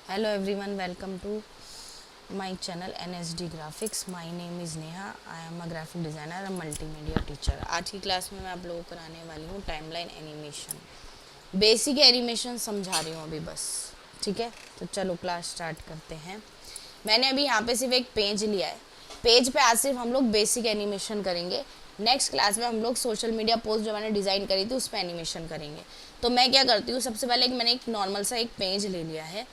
Hello everyone, welcome to my channel NSD Graphics. My name is Neha. I am a graphic designer and multimedia teacher. आज की class में मैं आप लोगों को कराने वाली हूँ टाइमलाइन एनिमेशन। बेसिक एनिमेशन समझा रही हूँ अभी बस, ठीक है। तो चलो क्लास स्टार्ट करते हैं। मैंने अभी यहाँ पे सिर्फ एक पेज लिया है। पेज पे आज सिर्फ हम लोग बेसिक एनिमेशन करेंगे। नेक्स्ट क्लास में हम लोग सोशल मीडिया पोस्ट जो मैंने डिज़ाइन करी थी उस पर एनिमेशन करेंगे। तो मैं क्या करती हूँ, सबसे पहले मैंने एक नॉर्मल सा एक पेज ले लिया है।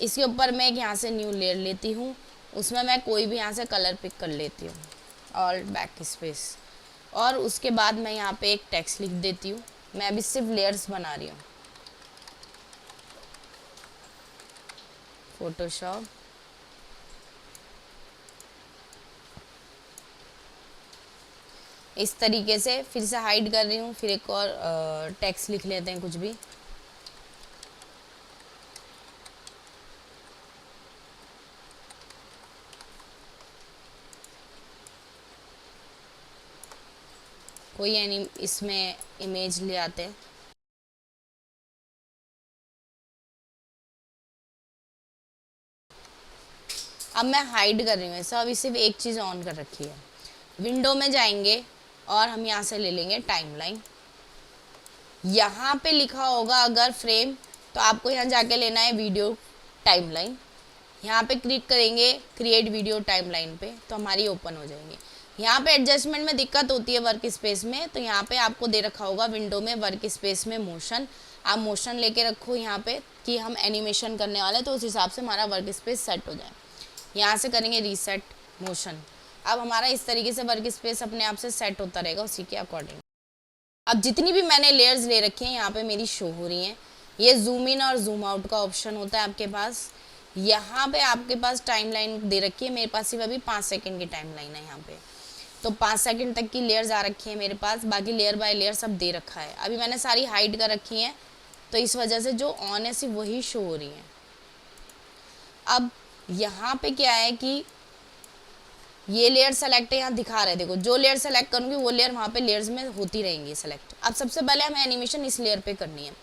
इसके ऊपर मैं एक यहाँ से न्यू लेयर लेती हूँ, उसमें मैं कोई भी यहाँ से कलर पिक कर लेती हूँ, ऑल्ट बैक स्पेस। और उसके बाद मैं यहाँ पे एक टेक्स्ट लिख देती हूँ। मैं अभी सिर्फ लेयर्स बना रही हूँ। फोटोशॉप, इस तरीके से फिर से हाइड कर रही हूँ। फिर एक और टेक्स्ट लिख लेते हैं कुछ भी। कोई इसमें इमेज ले आते हैं। अब मैं हाइड कर रही हूँ ऐसा। अभी सिर्फ एक चीज़ ऑन कर रखी है। विंडो में जाएंगे और हम यहाँ से ले लेंगे टाइमलाइन। यहाँ पे लिखा होगा अगर फ्रेम, तो आपको यहाँ जाके लेना है वीडियो टाइमलाइन। यहाँ पे क्लिक करेंगे क्रिएट वीडियो टाइमलाइन पे, तो हमारी ओपन हो जाएंगे। यहाँ पे एडजस्टमेंट में दिक्कत होती है वर्क स्पेस में, तो यहाँ पे आपको दे रखा होगा विंडो में वर्क स्पेस में मोशन। आप मोशन लेके रखो यहाँ पे कि हम एनिमेशन करने वाले हैं, तो उस हिसाब से हमारा वर्क स्पेस सेट हो जाए। यहाँ से करेंगे रीसेट मोशन। अब हमारा इस तरीके से वर्क स्पेस अपने आप से सेट होता रहेगा उसी के अकॉर्डिंग। अब जितनी भी मैंने लेयर्स ले रखी हैं यहाँ पे मेरी शो हो रही हैं। ये जूम इन और जूम आउट का ऑप्शन होता है आपके पास। यहाँ पे आपके पास टाइमलाइन दे रखी है। मेरे पास सिर्फ अभी 5 सेकंड की टाइमलाइन है यहाँ पे, तो 5 सेकंड तक की लेयर्स आ रखी है मेरे पास। बाकी लेयर बाय लेयर सब दे रखा है। अभी मैंने सारी हाइड कर रखी हैं, तो इस वजह से जो ऑन है सिर्फ वही शो हो रही है। अब यहाँ पे क्या है कि ये लेयर सेलेक्ट है, यहाँ दिखा रहे, देखो जो लेयर सेलेक्ट करूँगी वो लेयर वहाँ पे लेयर्स में होती रहेंगी सेलेक्ट। अब सबसे पहले हमें एनिमेशन इस लेयर पे करनी है।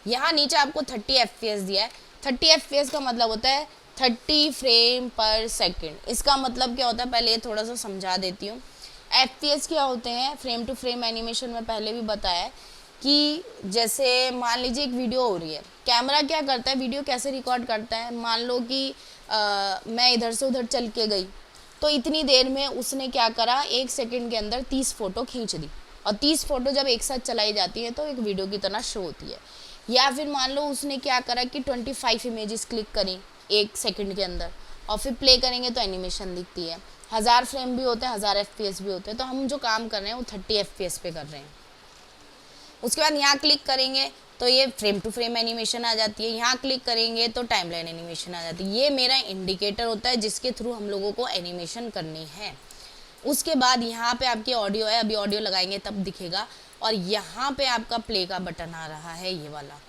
यहाँ नीचे आपको 30 FPS दिया है। 30 FPS का मतलब होता है 30 फ्रेम पर सेकेंड। इसका मतलब क्या होता है पहले ये थोड़ा सा समझा देती हूँ। FPS क्या होते हैं, फ्रेम टू फ्रेम एनिमेशन में पहले भी बताया है कि जैसे मान लीजिए एक वीडियो हो रही है, कैमरा क्या करता है, वीडियो कैसे रिकॉर्ड करता है। मान लो कि मैं इधर से उधर चल के गई, तो इतनी देर में उसने क्या करा, 1 सेकंड के अंदर 30 फ़ोटो खींच दी। और 30 फ़ोटो जब एक साथ चलाई जाती है तो एक वीडियो की तरह शो होती है। या फिर मान लो उसने क्या करा कि 25 इमेजेस क्लिक करी 1 सेकंड के अंदर, और फिर प्ले करेंगे तो एनिमेशन दिखती है। 1000 फ्रेम भी होते हैं, 1000 FPS भी होते हैं। तो हम जो काम कर रहे हैं वो 30 FPS पे कर रहे हैं। उसके बाद यहाँ क्लिक करेंगे तो ये फ्रेम टू फ्रेम एनिमेशन आ जाती है। यहाँ क्लिक करेंगे तो टाइमलाइन एनिमेशन आ जाती है। ये मेरा इंडिकेटर होता है जिसके थ्रू हम लोगों को एनिमेशन करनी है। उसके बाद यहाँ पे आपकी ऑडियो है, अभी ऑडियो लगाएंगे तब दिखेगा। और यहाँ पे आपका प्ले का बटन आ रहा है ये वाला,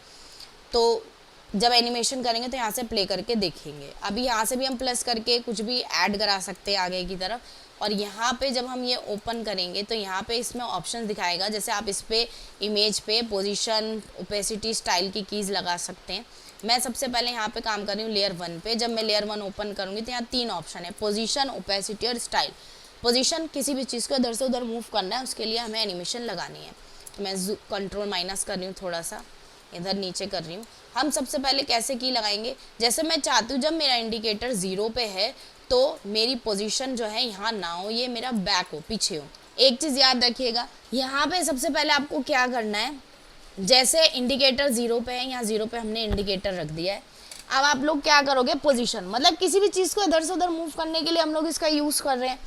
तो जब एनिमेशन करेंगे तो यहाँ से प्ले करके देखेंगे। अभी यहाँ से भी हम प्लस करके कुछ भी ऐड करा सकते हैं आगे की तरफ। और यहाँ पे जब हम ये ओपन करेंगे तो यहाँ पे इसमें ऑप्शन दिखाएगा, जैसे आप इस पे इमेज पे पोजीशन, ओपेसिटी, स्टाइल की कीज़ लगा सकते हैं। मैं सबसे पहले यहाँ पे काम कर रही हूँ लेयर 1 पे। जब मैं लेयर 1 ओपन करूँगी तो यहाँ 3 ऑप्शन है, पोजीशन, ओपेसिटी और स्टाइल। पोजीशन किसी भी चीज़ को इधर से उधर मूव करना है, उसके लिए हमें एनिमेशन लगानी है। तो मैं कंट्रोल माइनस कर रही हूँ, थोड़ा सा इधर नीचे कर रही हूँ। हम सबसे पहले कैसे की लगाएंगे, जैसे मैं चाहती हूँ जब मेरा इंडिकेटर 0 पे है तो मेरी पोजीशन जो है यहाँ ना हो, ये मेरा बैक हो, पीछे हो। एक चीज़ याद रखिएगा, यहाँ पे सबसे पहले आपको क्या करना है, जैसे इंडिकेटर 0 पे है, यहाँ 0 पे हमने इंडिकेटर रख दिया है। अब आप लोग क्या करोगे, पोजीशन मतलब किसी भी चीज़ को इधर से उधर मूव करने के लिए हम लोग इसका यूज़ कर रहे हैं।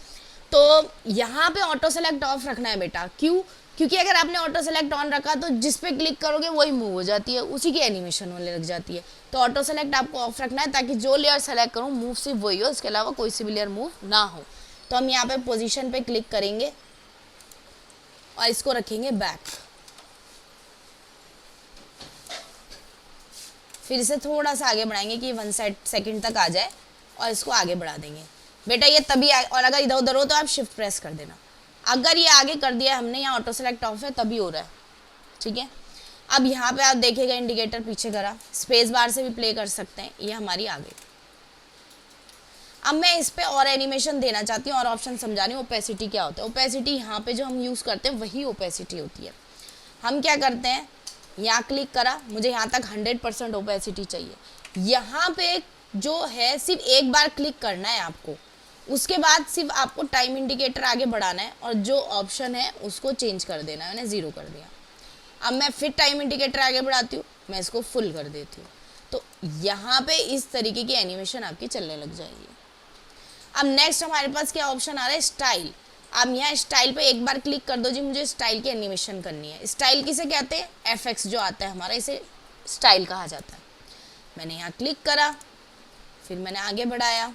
तो यहाँ पे ऑटो सेलेक्ट ऑफ रखना है बेटा। क्यों? क्योंकि अगर आपने ऑटो सेलेक्ट ऑन रखा तो जिस पे क्लिक करोगे वही मूव हो जाती है, उसी की एनिमेशन होने लग जाती है। तो ऑटो सेलेक्ट आपको ऑफ रखना है ताकि जो लेयर सेलेक्ट करूँ मूव सिर्फ वही हो, इसके अलावा कोई सी भी लेयर मूव ना हो। तो हम यहाँ पे पोजीशन पे क्लिक करेंगे और इसको रखेंगे बैक। फिर इसे थोड़ा सा आगे बढ़ाएंगे कि 1 सेकंड तक आ जाए और इसको आगे बढ़ा देंगे। बेटा ये तभी और अगर इधर उधर हो तो आप शिफ्ट प्रेस कर देना। अगर ये आगे कर दिया हमने, यहाँ ऑटो सेलेक्ट ऑफ है तभी हो रहा है, ठीक है। अब यहाँ पे आप देखिएगा इंडिकेटर पीछे करा, स्पेस बार से भी प्ले कर सकते हैं, ये हमारी आ गई। अब मैं इस पे और एनिमेशन देना चाहती हूँ और ऑप्शन समझा रही हूँ। ओपेसिटी क्या होता है? ओपेसिटी यहाँ पे जो हम यूज़ करते हैं वही ओपेसिटी होती है। हम क्या करते हैं, यहाँ क्लिक करा, मुझे यहाँ तक 100% ओपेसिटी चाहिए। यहाँ पे जो है सिर्फ एक बार क्लिक करना है आपको, उसके बाद सिर्फ आपको टाइम इंडिकेटर आगे बढ़ाना है और जो ऑप्शन है उसको चेंज कर देना है। मैंने 0 कर दिया। अब मैं फिर टाइम इंडिकेटर आगे बढ़ाती हूँ, मैं इसको फुल कर देती हूँ। तो यहाँ पे इस तरीके की एनिमेशन आपकी चलने लग जाएगी। अब नेक्स्ट हमारे पास क्या ऑप्शन आ रहा है, स्टाइल। अब यहाँ स्टाइल पे एक बार क्लिक कर दो जी, मुझे स्टाइल की एनिमेशन करनी है। स्टाइल किसे कहते हैं? एफएक्स जो आता है हमारा, इसे स्टाइल कहा जाता है। मैंने यहाँ क्लिक करा, फिर मैंने आगे बढ़ाया,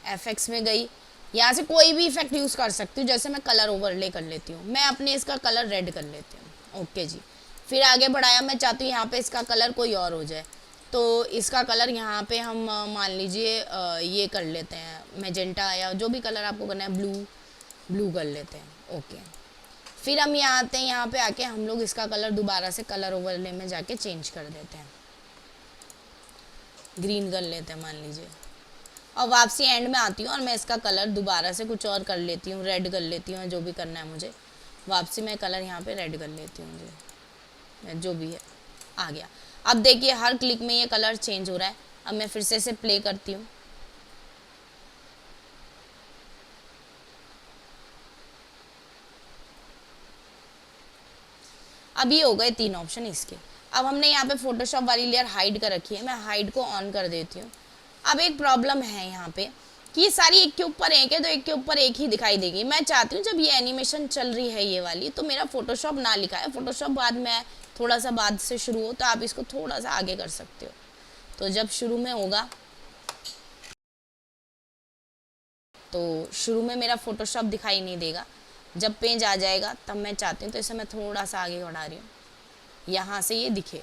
एफएक्स में गई, यहाँ से कोई भी इफेक्ट यूज़ कर सकती हूँ। जैसे मैं कलर ओवरले कर लेती हूँ, मैं अपने इसका कलर रेड कर लेती हूँ। ओके जी, फिर आगे बढ़ाया, मैं चाहती हूँ यहाँ पे इसका कलर कोई और हो जाए, तो इसका कलर यहाँ पे हम मान लीजिए ये कर लेते हैं मैजेंटा, या जो भी कलर आपको करना है, ब्लू कर लेते हैं। ओके, फिर हम यहाँ आते हैं, यहाँ पे आके हम लोग इसका कलर दोबारा से कलर ओवरले में जाके चेंज कर देते हैं, ग्रीन कर लेते हैं मान लीजिए, और वापसी एंड में आती हूँ और मैं इसका कलर दोबारा से कुछ और कर लेती हूँ, रेड कर लेती हूँ, जो भी करना है मुझे। वापसी मैं कलर यहाँ पे रेड कर लेती हूँ जी, जो भी है आ गया। अब देखिए हर क्लिक में ये कलर चेंज हो रहा है। अब मैं फिर से इसे प्ले करती हूँ। अब ये हो गए 3 ऑप्शन इसके। अब हमने यहाँ पे फोटोशॉप वाली लेयर हाइड कर रखी है, मैं हाइड को ऑन कर देती हूँ। अब एक प्रॉब्लम है यहाँ पे कि ये सारी एक के ऊपर एक है, तो एक के ऊपर एक ही दिखाई देगी। मैं चाहती हूँ जब ये एनिमेशन चल रही है ये वाली, तो मेरा फोटोशॉप ना लिखा है, फोटोशॉप बाद में थोड़ा सा बाद से शुरू हो, तो आप इसको थोड़ा सा आगे कर सकते हो। तो जब शुरू में होगा, तो शुरू में मेरा फोटोशॉप दिखाई नहीं देगा, जब पेज आ जाएगा तब मैं चाहती हूँ, तो इसे मैं थोड़ा सा आगे बढ़ा रही हूँ, यहाँ से ये दिखे।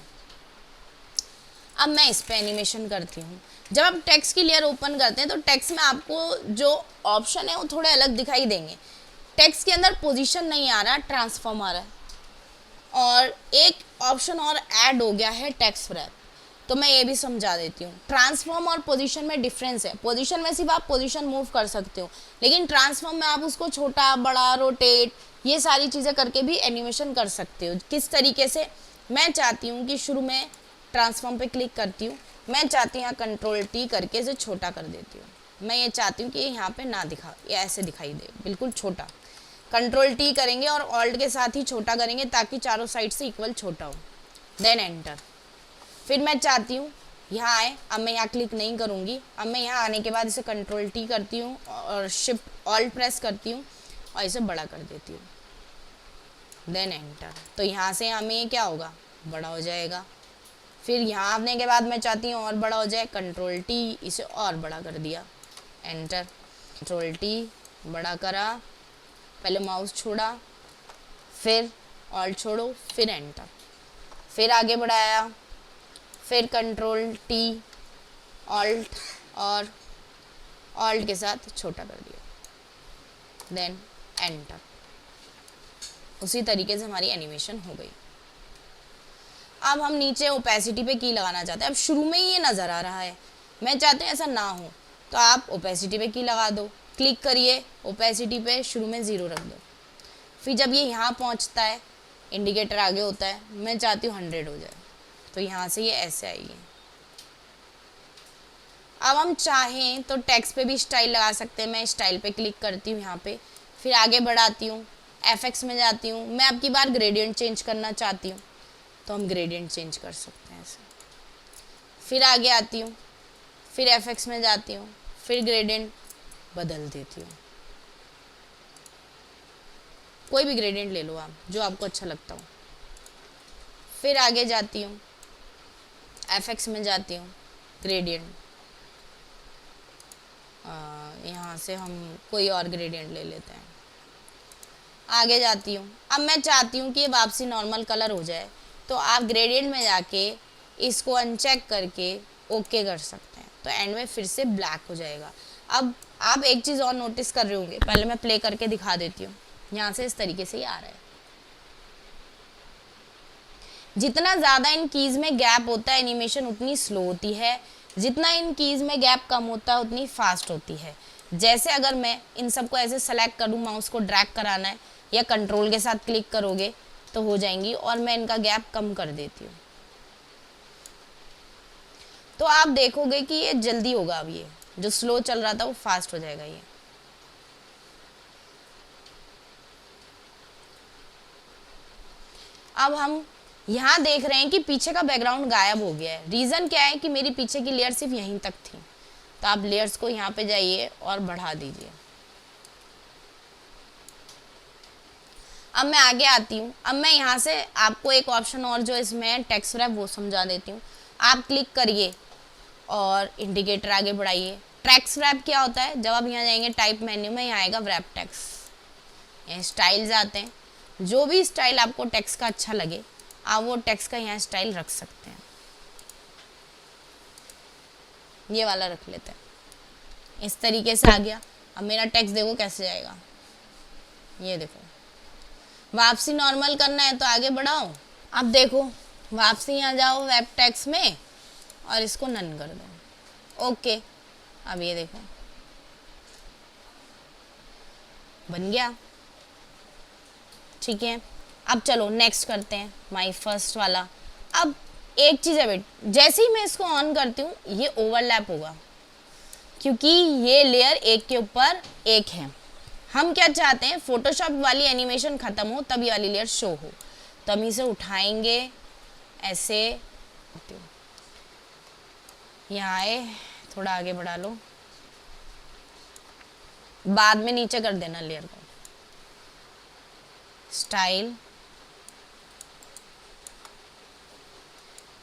अब मैं इस पे एनिमेशन करती हूँ। जब आप टेक्स्ट की लेयर ओपन करते हैं तो टेक्स्ट में आपको जो ऑप्शन है वो थोड़े अलग दिखाई देंगे। टेक्स्ट के अंदर पोजीशन नहीं आ रहा, ट्रांसफॉर्म आ रहा है, और एक ऑप्शन और ऐड हो गया है, टेक्स्ट रैप। तो मैं ये भी समझा देती हूँ। ट्रांसफॉर्म और पोजीशन में डिफरेंस है। पोजीशन में सिर्फ आप पोजीशन मूव कर सकते हो, लेकिन ट्रांसफॉर्म में आप उसको छोटा बड़ा रोटेट ये सारी चीज़ें करके भी एनिमेशन कर सकते हो। किस तरीके से? मैं चाहती हूँ कि शुरू में ट्रांसफॉर्म पे क्लिक करती हूँ, मैं चाहती हूँ यहाँ कंट्रोल टी करके इसे छोटा कर देती हूँ। मैं ये चाहती हूँ कि यहाँ पे ना दिखा, ये ऐसे दिखाई दे, बिल्कुल छोटा। कंट्रोल टी करेंगे और ऑल्ट के साथ ही छोटा करेंगे ताकि चारों साइड से इक्वल छोटा हो। Then enter. फिर मैं चाहती हूँ यहाँ आए, अब मैं यहाँ क्लिक नहीं करूँगी। अब मैं यहाँ आने के बाद इसे कंट्रोल टी करती हूँ और शिफ्ट ऑल्ट प्रेस करती हूँ और इसे बड़ा कर देती हूँ। Then enter. तो यहाँ से हमें ये क्या होगा, बड़ा हो जाएगा। फिर यहाँ आने के बाद मैं चाहती हूँ और बड़ा हो जाए, कंट्रोल टी, इसे और बड़ा कर दिया, एंटर। कंट्रोल टी, बड़ा करा, पहले माउस छोड़ा, फिर ऑल्ट छोड़ो, फिर एंटर, फिर आगे बढ़ाया, फिर कंट्रोल टी, ऑल्ट और ऑल्ट के साथ छोटा कर दिया, देन एंटर। उसी तरीके से हमारी एनिमेशन हो गई। अब हम नीचे ओपेसिटी पे की लगाना चाहते हैं। अब शुरू में ही ये नज़र आ रहा है, मैं चाहते हैं ऐसा ना हो, तो आप ओपेसिटी पे की लगा दो, क्लिक करिए ओपेसिटी पे, शुरू में 0 रख दो। फिर जब ये यहाँ पहुँचता है, इंडिकेटर आगे होता है, मैं चाहती हूँ 100 हो जाए, तो यहाँ से ये ऐसे आएगी। अब हम चाहें तो टेक्स्ट पे भी स्टाइल लगा सकते हैं। मैं स्टाइल पे क्लिक करती हूँ यहाँ पे, फिर आगे बढ़ाती हूँ, एफएक्स में जाती हूँ। मैं अब की बार ग्रेडियंट चेंज करना चाहती हूँ, तो हम ग्रेडियंट चेंज कर सकते हैं ऐसे। फिर आगे आती हूँ, फिर एफएक्स में जाती हूँ, फिर ग्रेडियंट बदल देती हूँ। कोई भी ग्रेडियंट ले लो आप, जो आपको अच्छा लगता हो। फिर आगे जाती हूँ, एफएक्स में जाती हूँ, ग्रेडियंट, यहाँ से हम कोई और ग्रेडियंट ले लेते हैं। आगे जाती हूँ, अब मैं चाहती हूँ कि ये वापसी नॉर्मल कलर हो जाए, तो आप ग्रेडियंट में जाके इसको अनचेक करके ओके कर सकते हैं, तो एंड में फिर से ब्लैक हो जाएगा। अब आप एक चीज़ और नोटिस कर रहे होंगे, पहले मैं प्ले करके दिखा देती हूँ। यहाँ से इस तरीके से ही आ रहा है। जितना ज़्यादा इन कीज़ में गैप होता है, एनिमेशन उतनी स्लो होती है। जितना इन कीज़ में गैप कम होता है उतनी फास्ट होती है। जैसे अगर मैं इन सबको ऐसे सेलेक्ट करूँ, माउस को ड्रैग कराना है या कंट्रोल के साथ क्लिक करोगे तो हो जाएंगी, और मैं इनका गैप कम कर देती हूँ तो आप देखोगे कि ये जल्दी होगा। अब ये जो स्लो चल रहा था वो फास्ट हो जाएगा। ये अब हम यहाँ देख रहे हैं कि पीछे का बैकग्राउंड गायब हो गया है। रीज़न क्या है कि मेरी पीछे की लेयर सिर्फ यहीं तक थी। तो आप लेयर्स को यहाँ पे जाइए और बढ़ा दीजिए। अब मैं आगे आती हूँ। अब मैं यहाँ से आपको एक ऑप्शन और जो इसमें टेक्स्ट रैप वो समझा देती हूँ। आप क्लिक करिए और इंडिकेटर आगे बढ़ाइए। टेक्स्ट रैप क्या होता है, जब आप यहाँ जाएंगे टाइप मेन्यू में, यहाँ आएगा रैप टेक्स्ट। यहाँ स्टाइल्स आते हैं, जो भी स्टाइल आपको टेक्स्ट का अच्छा लगे आप वो टेक्स्ट का यहाँ स्टाइल रख सकते हैं। ये वाला रख लेते हैं। इस तरीके से आ गया। अब मेरा टेक्स्ट देखो कैसे जाएगा। ये देखो, वापसी नॉर्मल करना है तो आगे बढ़ाओ। अब देखो वापसी यहाँ जाओ वेब टेक्स्ट में और इसको नन कर दो। ओके, अब ये देखो बन गया। ठीक है, अब चलो नेक्स्ट करते हैं माई फर्स्ट वाला। अब एक चीज़ है बेट, जैसे ही मैं इसको ऑन करती हूँ ये ओवरलैप होगा क्योंकि ये लेयर एक के ऊपर एक है। हम क्या चाहते हैं, फोटोशॉप वाली एनिमेशन ख़त्म हो तब ये वाली लेयर शो हो। तो हम इसे उठाएंगे ऐसे, यहाँ आए, थोड़ा आगे बढ़ा लो, बाद में नीचे कर देना लेयर को। स्टाइल,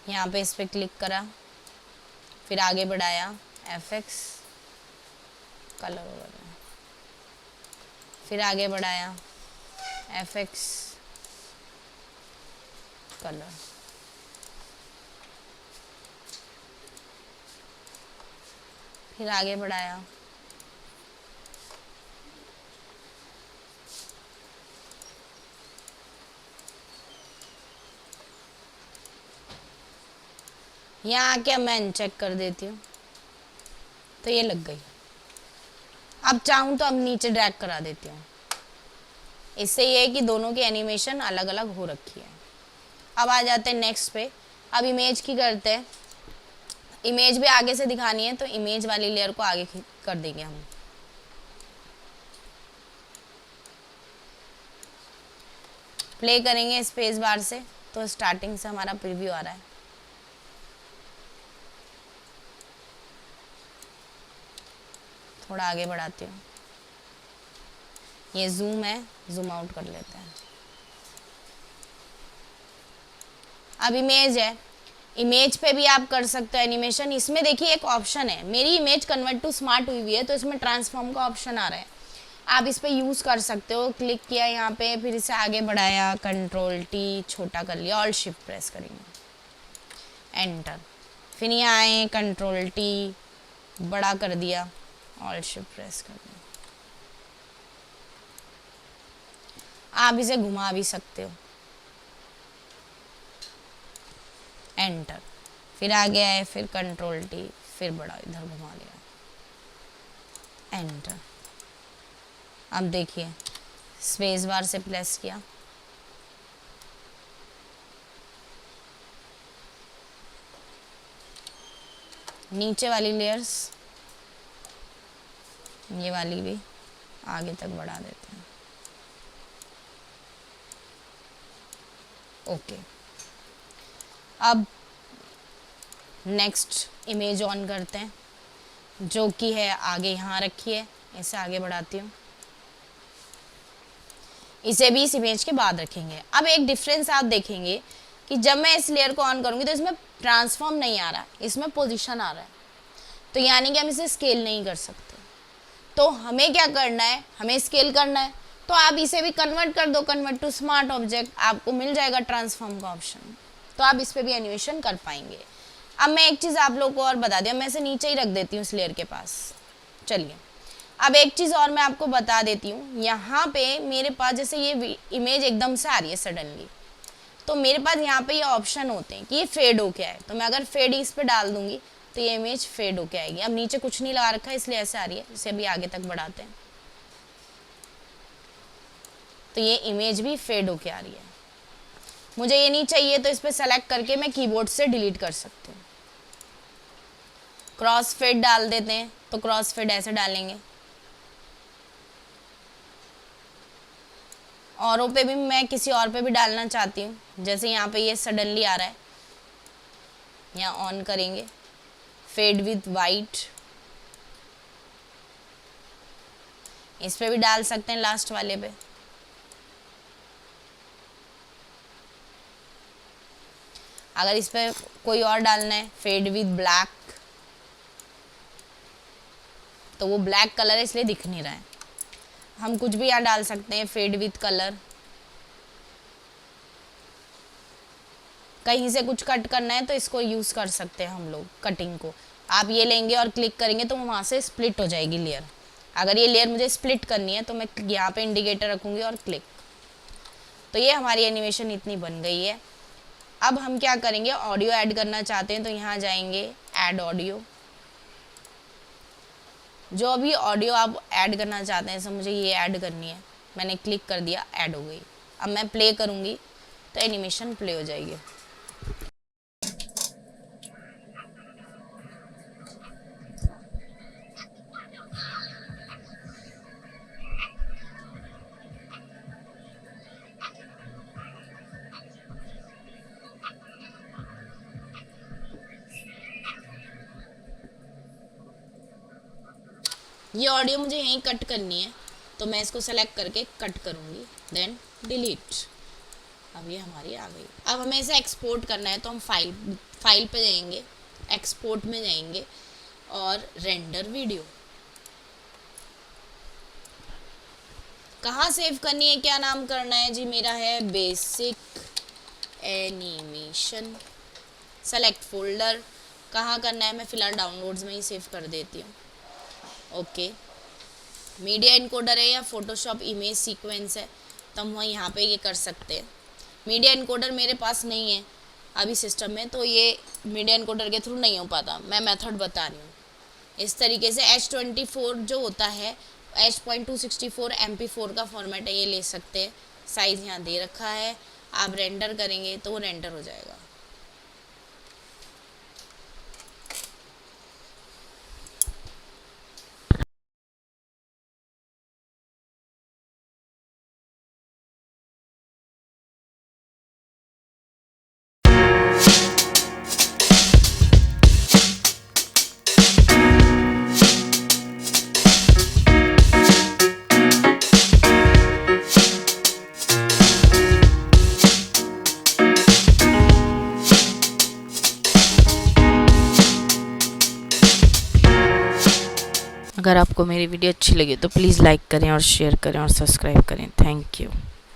यहाँ पे इस पर क्लिक करा, फिर आगे बढ़ाया, एफएक्स कलर ओवर, फिर आगे बढ़ाया, एफएक्स कलर, फिर आगे बढ़ाया, यहाँ आके मैं अनचेक कर देती हूँ तो ये लग गई। अब चाहूँ तो अब नीचे ड्रैग करा देती हूँ। इससे ये है कि दोनों की एनिमेशन अलग अलग हो रखी है। अब आ जाते हैं नेक्स्ट पे। अब इमेज की करते हैं। इमेज भी आगे से दिखानी है तो इमेज वाली लेयर को आगे कर देंगे हम। प्ले करेंगे स्पेस बार से तो स्टार्टिंग से हमारा प्रीव्यू आ रहा है। थोड़ा आगे बढ़ाती हूँ, ये जूम है, जूम आउट कर लेते हैं। अब इमेज है, इमेज पे भी आप कर सकते हो एनिमेशन। इसमें देखिए एक ऑप्शन है, मेरी इमेज कन्वर्ट टू स्मार्ट हुई हुई है तो इसमें ट्रांसफॉर्म का ऑप्शन आ रहा है, आप इस पे यूज़ कर सकते हो। क्लिक किया यहाँ पे, फिर इसे आगे बढ़ाया, कंट्रोल टी छोटा कर लिया, ऑल शिफ्ट प्रेस करेंगे, एंटर, फिर यहाँ आए, कंट्रोल टी बड़ा कर दिया, ऑल शिफ्ट प्रेस कर दिया। आप इसे घुमा भी सकते हो, एंटर, फिर आगे आए, फिर कंट्रोल टी, फिर बड़ा इधर घुमा दिया, एंटर। अब देखिए स्पेस बार से प्रेस किया, नीचे वाली लेयर्स, ये वाली भी आगे तक बढ़ा देते हैं। ओके, अब नेक्स्ट इमेज ऑन करते हैं जो कि है आगे यहाँ रखी है। इसे आगे बढ़ाती हूँ, इसे भी इस इमेज के बाद रखेंगे। अब एक डिफरेंस आप देखेंगे कि जब मैं इस लेयर को ऑन करूँगी तो इसमें ट्रांसफॉर्म नहीं आ रहा, इसमें पोजीशन आ रहा है। तो यानी कि हम इसे स्केल नहीं कर सकते। तो हमें क्या करना है, हमें स्केल करना है तो आप इसे भी कन्वर्ट कर दो, कन्वर्ट टू स्मार्ट ऑब्जेक्ट, आपको मिल जाएगा ट्रांसफॉर्म का ऑप्शन, तो आप इस पर भी एनिमेशन कर पाएंगे। अब मैं एक चीज़ आप लोगों को और बता दिया, मैं इसे नीचे ही रख देती हूँ इस लेयर के पास। चलिए अब एक चीज़ और मैं आपको बता देती हूँ। यहाँ पे मेरे पास जैसे ये इमेज एकदम से आ रही है सडनली, तो मेरे पास यहाँ पे ये ऑप्शन होते हैं कि ये फेड हो क्या है। तो मैं अगर फेड इस पर डाल दूंगी तो ये इमेज फेड होके आएगी। अब नीचे कुछ नहीं लगा रखा है इसलिए ऐसे आ रही है। इसे अभी आगे तक बढ़ाते हैं तो ये इमेज भी फेड होके आ रही है। मुझे ये नहीं चाहिए तो इस पर सेलेक्ट करके मैं कीबोर्ड से डिलीट कर सकती हूँ। क्रॉस फेड डाल देते हैं तो क्रॉस फेड ऐसे डालेंगे। औरों पे भी मैं किसी और पे भी डालना चाहती हूँ, जैसे यहाँ पे ये सडनली आ रहा है, यहाँ ऑन करेंगे फेड विथ वाइट, इस पे भी डाल सकते हैं लास्ट वाले पे। अगर इस पे कोई और डालना है फेड विथ ब्लैक, तो वो ब्लैक कलर है इसलिए दिख नहीं रहा है। हम कुछ भी यहाँ डाल सकते हैं फेड विथ कलर। कहीं से कुछ कट करना है तो इसको यूज़ कर सकते हैं हम लोग कटिंग को। आप ये लेंगे और क्लिक करेंगे तो वहाँ से स्प्लिट हो जाएगी लेयर। अगर ये लेयर मुझे स्प्लिट करनी है तो मैं यहाँ पे इंडिकेटर रखूँगी और क्लिक, तो ये हमारी एनिमेशन इतनी बन गई है। अब हम क्या करेंगे, ऑडियो ऐड करना चाहते हैं तो यहाँ जाएंगे ऐड ऑडियो। जो भी ऑडियो आप ऐड करना चाहते हैं, जैसे मुझे ये ऐड करनी है, मैंने क्लिक कर दिया, ऐड हो गई। अब मैं प्ले करूँगी तो एनिमेशन प्ले हो जाएगी। ये ऑडियो मुझे यहीं कट करनी है तो मैं इसको सेलेक्ट करके कट करूँगी, देन डिलीट। अब ये हमारी आ गई। अब हमें इसे एक्सपोर्ट करना है तो हम फाइल पे जाएंगे, एक्सपोर्ट में जाएंगे और रेंडर वीडियो। कहाँ सेव करनी है, क्या नाम करना है जी, मेरा है बेसिक एनिमेशन। सेलेक्ट फोल्डर, कहाँ करना है, मैं फ़िलहाल डाउनलोड्स में ही सेव कर देती हूँ। ओके, मीडिया इनकोडर है या फोटोशॉप इमेज सीक्वेंस है तो हम यहाँ पे ये कर सकते हैं। मीडिया इनकोडर मेरे पास नहीं है अभी सिस्टम में, तो ये मीडिया इनकोडर के थ्रू नहीं हो पाता। मैं मेथड बता रही हूँ। इस तरीके से H24 जो होता है, H.264 MP4 का फॉर्मेट है, ये ले सकते हैं। साइज़ यहाँ दे रखा है, आप रेंडर करेंगे तो वो रेंडर हो जाएगा। अगर आपको मेरी वीडियो अच्छी लगी तो प्लीज़ लाइक करें और शेयर करें और सब्सक्राइब करें। Thank you.